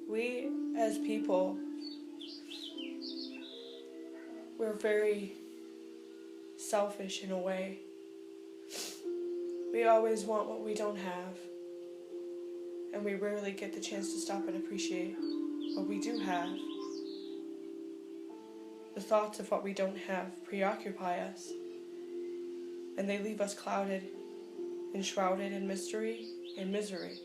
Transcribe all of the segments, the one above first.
We, as people, we're very selfish in a way. We always want what we don't have, and we rarely get the chance to stop and appreciate what we do have. The thoughts of what we don't have preoccupy us, and they leave us clouded and shrouded in mystery and misery.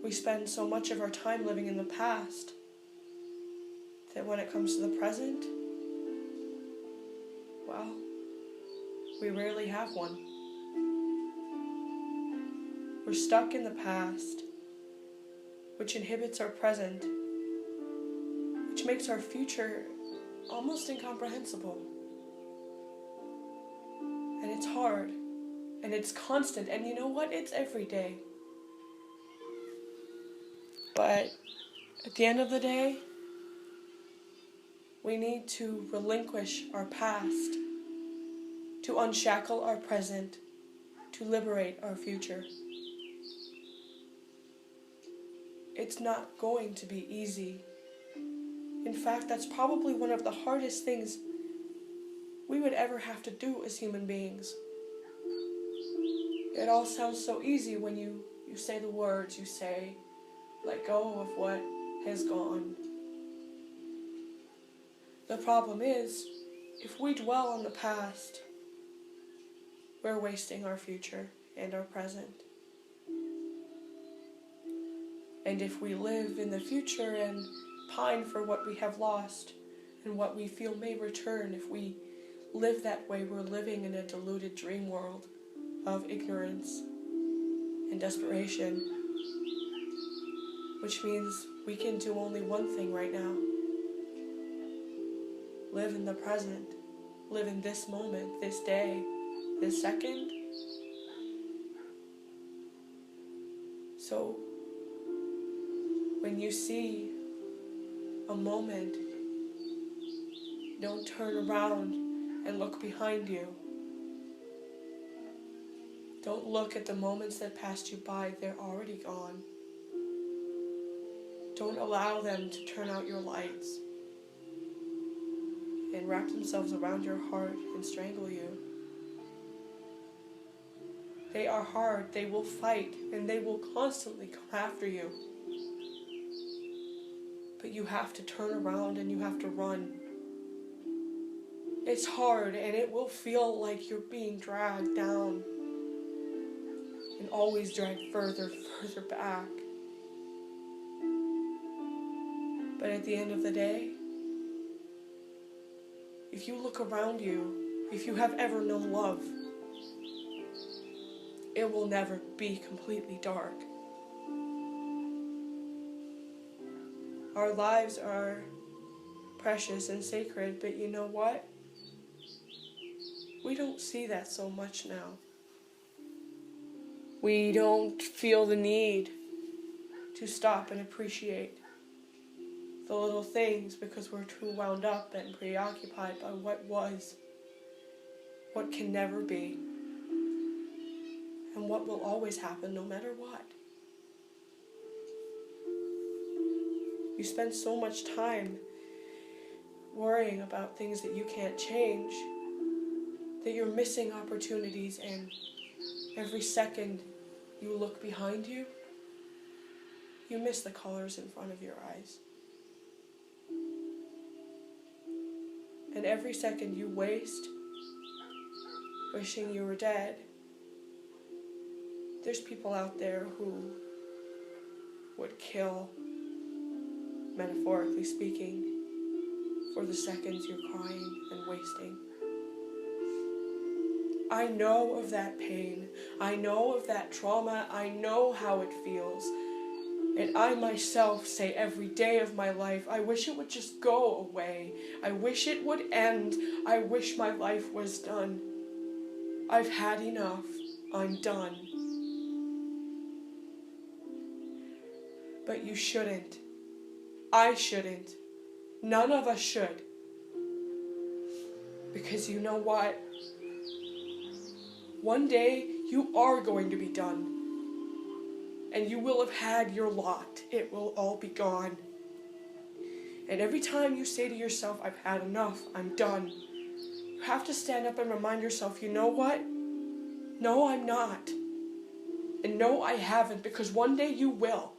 We spend so much of our time living in the past that when it comes to the present, well, we rarely have one. We're stuck in the past, which inhibits our present, which makes our future almost incomprehensible. And it's hard, and it's constant, and you know what? It's every day. But at the end of the day, we need to relinquish our past, to unshackle our present, to liberate our future. It's not going to be easy. In fact, that's probably one of the hardest things we would ever have to do as human beings. It all sounds so easy when you say the words, you say, let go of what has gone. The problem is, if we dwell on the past, we're wasting our future and our present. And if we live in the future and pine for what we have lost and what we feel may return, if we live that way, we're living in a deluded dream world of ignorance and desperation, which means we can do only one thing right now. Live in the present. Live in this moment, this day, this second. So, when you see a moment, don't turn around and look behind you. Don't look at the moments that passed you by, they're already gone. Don't allow them to turn out your lights and wrap themselves around your heart and strangle you. They are hard, they will fight, and they will constantly come after you. But you have to turn around and you have to run. It's hard and it will feel like you're being dragged down and always dragged further back. But at the end of the day, if you look around you, if you have ever known love, it will never be completely dark. Our lives are precious and sacred, but you know what? We don't see that so much now. We don't feel the need to stop and appreciate the little things because we're too wound up and preoccupied by what was, what can never be, and what will always happen no matter what. You spend so much time worrying about things that you can't change that you're missing opportunities, and every second you look behind you, you miss the colors in front of your eyes. And every second you waste wishing you were dead, there's people out there who would kill, metaphorically speaking, for the seconds you're crying and wasting. I know of that pain. I know of that trauma. I know how it feels. And I myself say every day of my life, I wish it would just go away. I wish it would end. I wish my life was done. I've had enough. I'm done. But you shouldn't. I shouldn't. None of us should. Because you know what? One day you are going to be done. and you will have had your lot. It will all be gone. And every time you say to yourself, I've had enough, I'm done, you have to stand up and remind yourself, you know what? No, I'm not. And no, I haven't, because one day you will.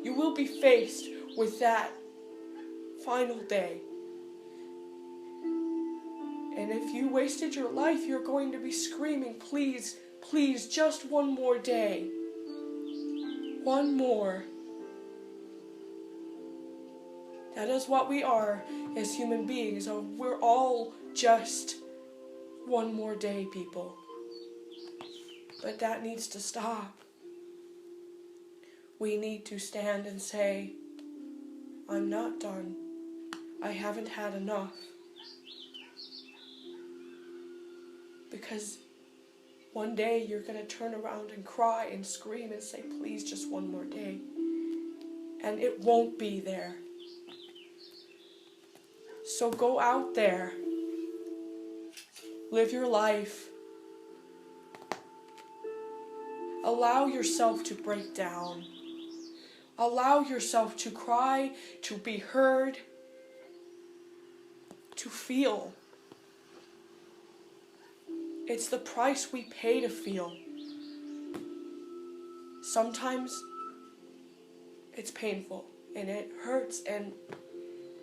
You will be faced with that final day. And if you wasted your life, you're going to be screaming, please, please, just one more day. One more. That is what we are as human beings. We're all just one more day, people. But that needs to stop. We need to stand and say, I'm not done. I haven't had enough. Because one day you're going to turn around and cry and scream and say, please, just one more day. And it won't be there. So go out there. Live your life. Allow yourself to break down. Allow yourself to cry, to be heard, to feel. It's the price we pay to feel. Sometimes it's painful and it hurts, and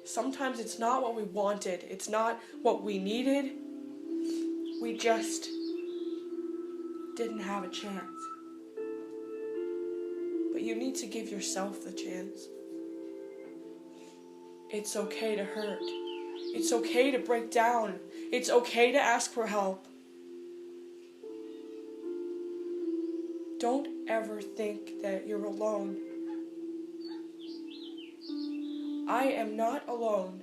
sometimes it's not what we wanted. It's not what we needed. We just didn't have a chance. But you need to give yourself the chance. It's okay to hurt. It's okay to break down. It's okay to ask for help. Don't ever think that you're alone. I am not alone.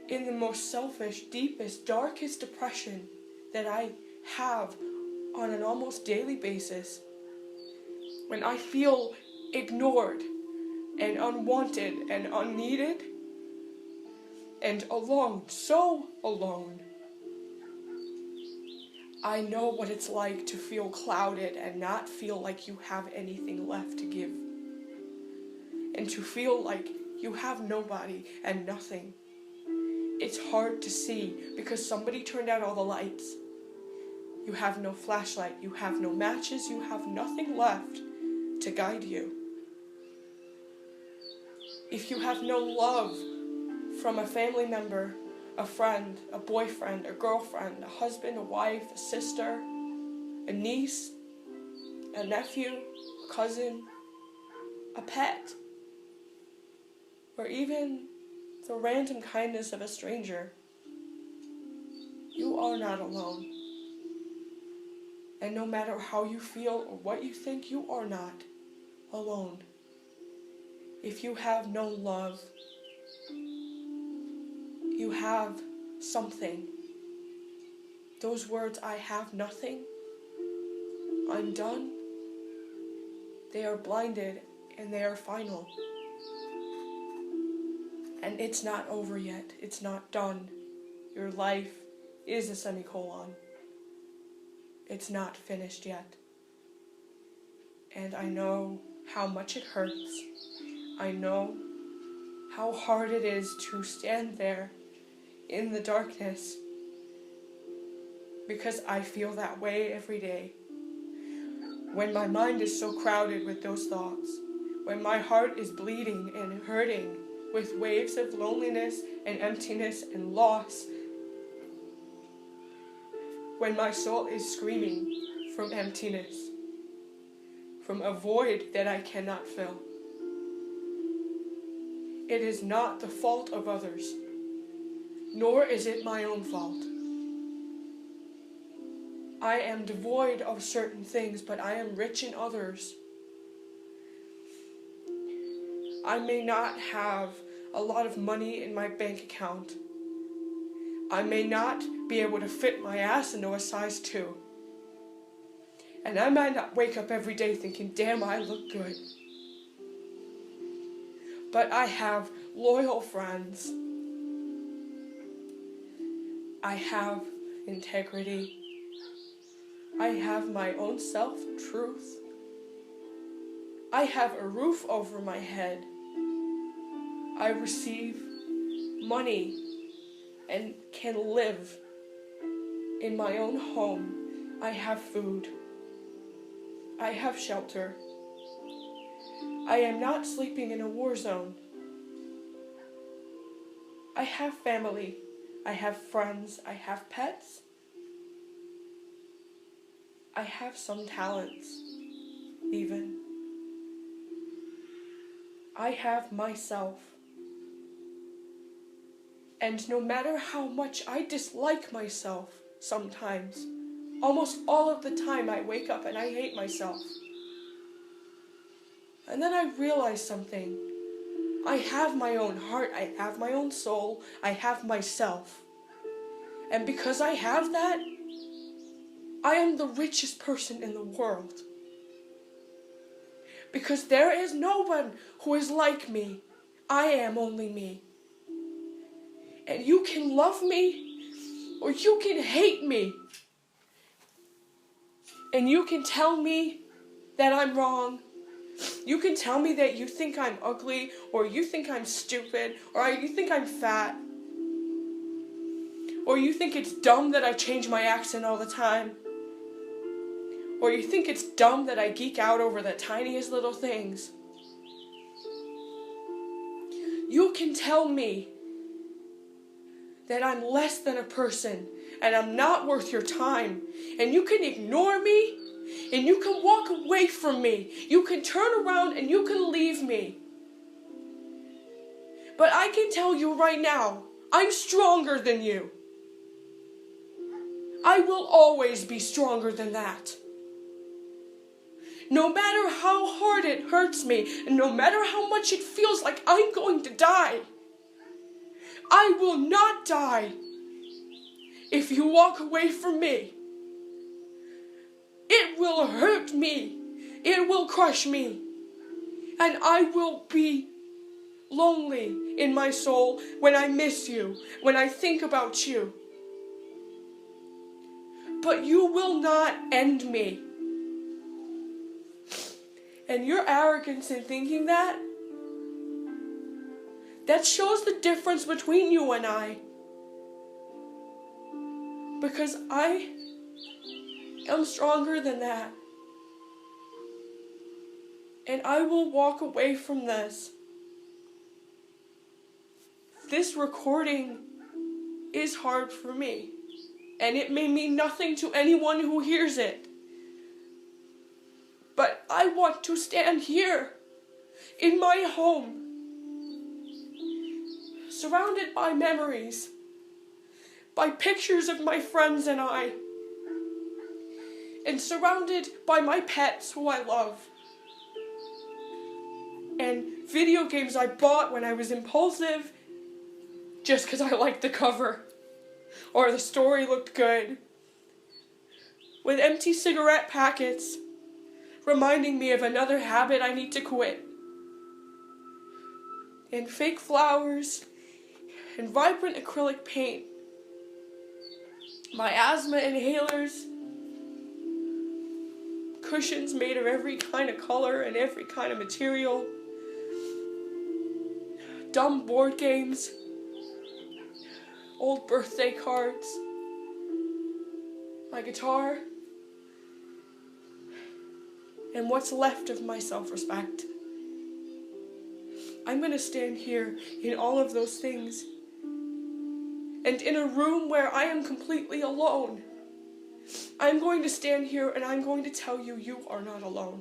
In the most selfish, deepest, darkest depression that I have on an almost daily basis, when I feel ignored and unwanted and unneeded and alone, so alone, I know what it's like to feel clouded and not feel like you have anything left to give. And to feel like you have nobody and nothing. It's hard to see because somebody turned out all the lights. You have no flashlight, you have no matches, you have nothing left to guide you. If you have no love from a family member, a friend, a boyfriend, a girlfriend, a husband, a wife, a sister, a niece, a nephew, a cousin, a pet, or even the random kindness of a stranger, you are not alone. And no matter how you feel or what you think, you are not alone. If you have no love, you have something. Those words, I have nothing, I'm done, they are blinded and they are final. And it's not over yet. It's not done. Your life is a semicolon. It's not finished yet. And I know how much it hurts. I know how hard it is to stand there in the darkness, because I feel that way every day. When my mind is so crowded with those thoughts, when my heart is bleeding and hurting with waves of loneliness and emptiness and loss, when my soul is screaming from emptiness, from a void that I cannot fill. It is not the fault of others, nor is it my own fault. I am devoid of certain things, but I am rich in others. I may not have a lot of money in my bank account. I may not be able to fit my ass into a size 2. And I might not wake up every day thinking, damn, I look good. But I have loyal friends. I have integrity. I have my own self-truth. I have a roof over my head. I receive money and can live in my own home. I have food. I have shelter. I am not sleeping in a war zone. I have family. I have friends. I have pets. I have some talents, even. I have myself. And no matter how much I dislike myself sometimes, almost all of the time I wake up and I hate myself. And then I realize something. I have my own heart, I have my own soul, I have myself. And because I have that, I am the richest person in the world. Because there is no one who is like me. I am only me. And you can love me or you can hate me. And you can tell me that I'm wrong. You can tell me that you think I'm ugly, or you think I'm stupid, or you think I'm fat. Or you think it's dumb that I change my accent all the time. Or you think it's dumb that I geek out over the tiniest little things. You can tell me that I'm less than a person and I'm not worth your time. And you can ignore me and you can walk away from me. You can turn around and you can leave me. But I can tell you right now, I'm stronger than you. I will always be stronger than that. No matter how hard it hurts me, and no matter how much it feels like I'm going to die, I will not die if you walk away from me. It will hurt me. It will crush me. And I will be lonely in my soul when I miss you, when I think about you. But you will not end me. And your arrogance in thinking that shows the difference between you and I. Because I am stronger than that. And I will walk away from this. This recording is hard for me. And it may mean nothing to anyone who hears it. But I want to stand here, in my home, surrounded by memories, by pictures of my friends and I, and surrounded by my pets who I love, and video games I bought when I was impulsive, just because I liked the cover, or the story looked good, with empty cigarette packets, reminding me of another habit I need to quit. And fake flowers, and vibrant acrylic paint. My asthma inhalers, cushions made of every kind of color and every kind of material, dumb board games, old birthday cards, my guitar, and what's left of my self-respect. I'm going to stand here in all of those things, and in a room where I am completely alone. I'm going to stand here and I'm going to tell you, you are not alone.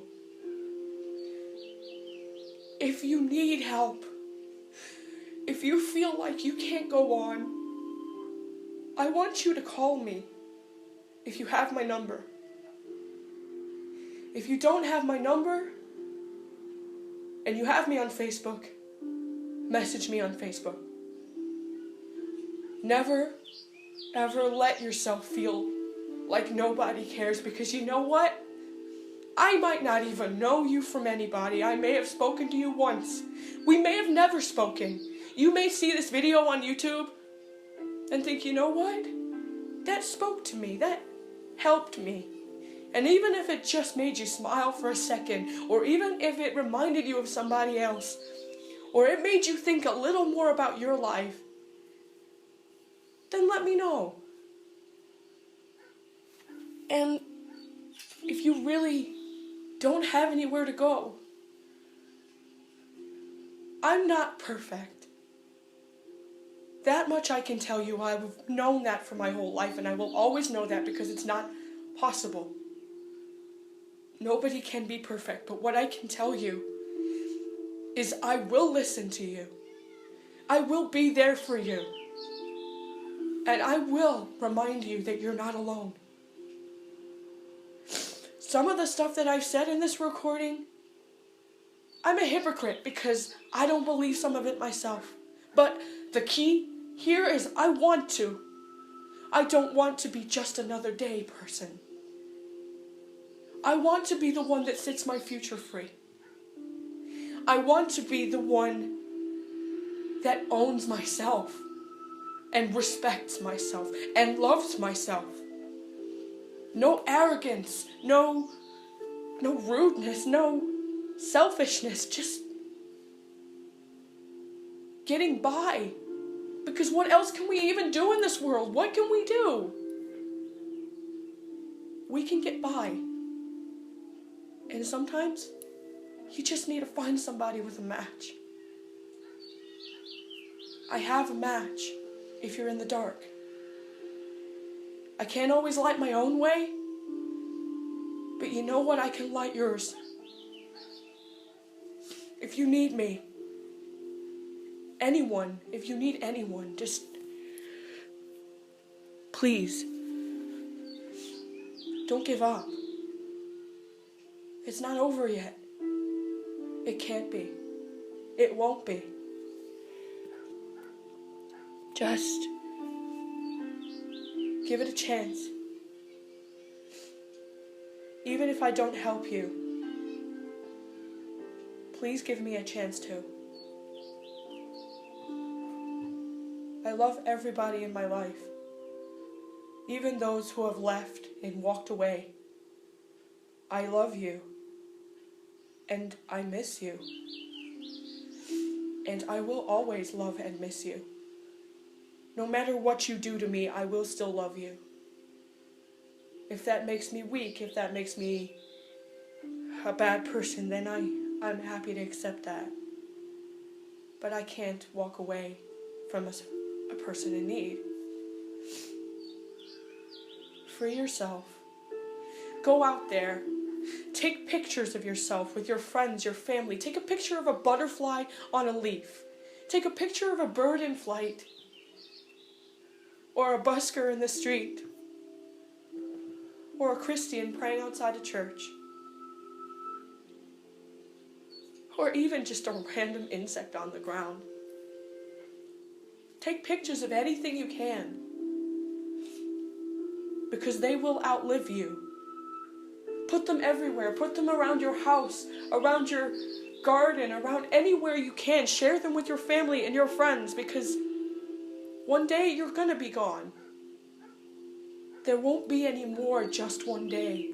If you need help, if you feel like you can't go on, I want you to call me if you have my number. If you don't have my number, and you have me on Facebook, message me on Facebook. Never, ever let yourself feel like nobody cares, because you know what? I might not even know you from anybody. I may have spoken to you once. We may have never spoken. You may see this video on YouTube and think, you know what? That spoke to me. That helped me. And even if it just made you smile for a second, or even if it reminded you of somebody else, or it made you think a little more about your life, then let me know. And if you really don't have anywhere to go, I'm not perfect. That much I can tell you. I've known that for my whole life, and I will always know that because it's not possible. Nobody can be perfect, but what I can tell you is I will listen to you. I will be there for you. And I will remind you that you're not alone. Some of the stuff that I've said in this recording, I'm a hypocrite because I don't believe some of it myself. But the key here is I want to. I don't want to be just another day person. I want to be the one that sets my future free. I want to be the one that owns myself and respects myself and loves myself. No arrogance, no rudeness, no selfishness, just getting by. Because what else can we even do in this world? What can we do? We can get by. And sometimes you just need to find somebody with a match. I have a match if you're in the dark. I can't always light my own way, but you know what? I can light yours. If you need me, if you need anyone, just please don't give up. It's not over yet. It can't be. It won't be. Just give it a chance. Even if I don't help you, please give me a chance to. I love everybody in my life, even those who have left and walked away. I love you, and I miss you, and I will always love and miss you. No matter what you do to me, I will still love you. If that makes me weak, if that makes me a bad person, then I'm happy to accept that. But I can't walk away from a person in need. Free yourself. Go out there. Take pictures of yourself with your friends, your family. Take a picture of a butterfly on a leaf. Take a picture of a bird in flight. Or a busker in the street. Or a Christian praying outside a church. Or even just a random insect on the ground. Take pictures of anything you can, because they will outlive you. Put them everywhere. Put them around your house, around your garden, around anywhere you can. Share them with your family and your friends, because one day you're going to be gone. There won't be any more just one day.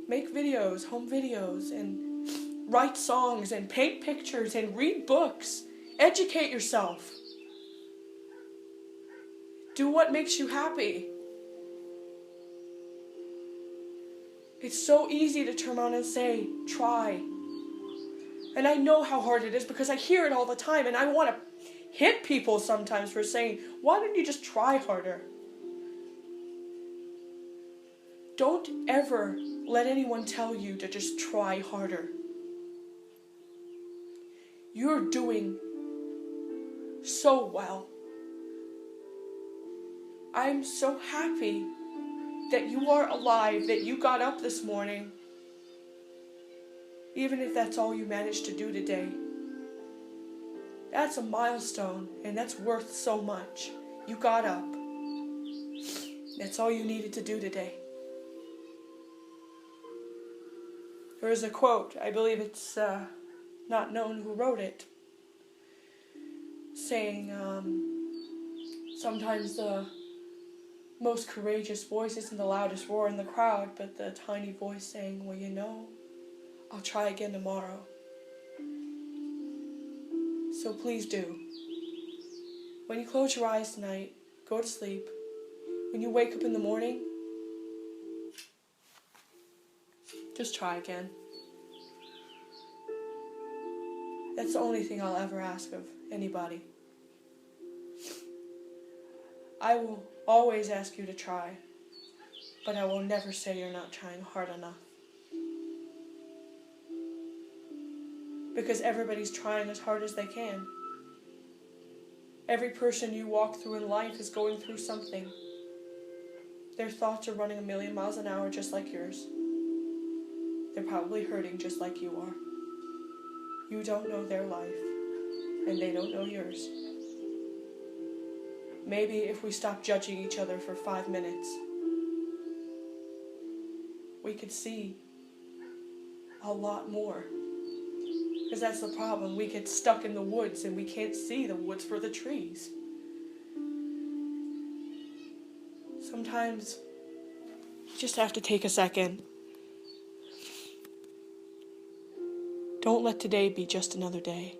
Make videos, home videos, and write songs, and paint pictures, and read books. Educate yourself. Do what makes you happy. It's so easy to turn around and say, try. And I know how hard it is because I hear it all the time, and I want to hit people sometimes for saying, why don't you just try harder? Don't ever let anyone tell you to just try harder. You're doing so well. I'm so happy that you are alive, that you got up this morning, even if that's all you managed to do today. That's a milestone, and that's worth so much. You got up. That's all you needed to do today. There is a quote, I believe it's not known who wrote it, saying sometimes the most courageous voice isn't the loudest roar in the crowd, but the tiny voice saying, well, you know, I'll try again tomorrow. So please do. When you close your eyes tonight, go to sleep. When you wake up in the morning, just try again. That's the only thing I'll ever ask of anybody. I will always ask you to try, but I will never say you're not trying hard enough. Because everybody's trying as hard as they can. Every person you walk through in life is going through something. Their thoughts are running 1,000,000 miles an hour just like yours. They're probably hurting just like you are. You don't know their life, and they don't know yours. Maybe if we stop judging each other for 5 minutes, we could see a lot more. Because that's the problem. We get stuck in the woods and we can't see the woods for the trees. Sometimes you just have to take a second. Don't let today be just another day.